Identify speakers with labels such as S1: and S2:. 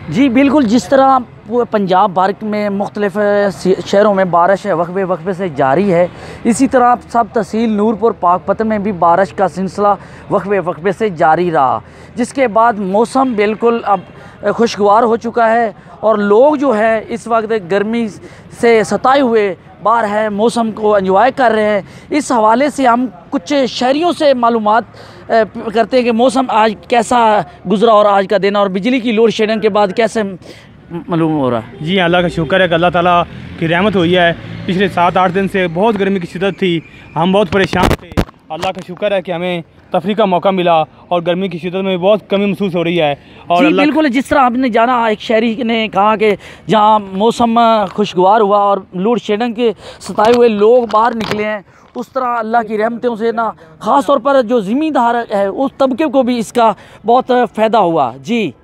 S1: जी बिल्कुल, जिस तरह पूरे पंजाब भर में मुख्तलिफ़ शहरों में बारिश वक्फे वक्फे से जारी है, इसी तरह सब तहसील नूरपुर पाकपतन में भी बारिश का सिलसिला वक्फे वक्फे से जारी रहा, जिसके बाद मौसम बिल्कुल अब खुशगवार हो चुका है और लोग जो है इस वक्त गर्मी से सताए हुए बाहर है, मौसम को एंजॉय कर रहे हैं। इस हवाले से हम कुछ शहरियों से मालूमात करते हैं कि मौसम आज कैसा गुजरा और आज का दिन और बिजली की लोड शेडिंग के बाद कैसे मालूम हो रहा है।
S2: जी अल्लाह का शुक्र है कि अल्लाह ताला की रहमत हुई है। पिछले 7-8 दिन से बहुत गर्मी की शिद्दत थी, हम बहुत परेशान थे। अल्लाह का शुक्र है कि हमें तफरी का मौका मिला और गर्मी की शिद्दत में बहुत कमी महसूस हो रही है। और
S1: जी बिल्कुल, जिस तरह आपने जाना, एक शहरी ने कहा कि जहाँ मौसम खुशगवार हुआ और लोड शेडिंग के सताए हुए लोग बाहर निकले हैं, उस तरह अल्लाह की रहमतों से ना ख़ास तौर पर जो ज़मींदार है उस तबके को भी इसका बहुत फ़ायदा हुआ। जी।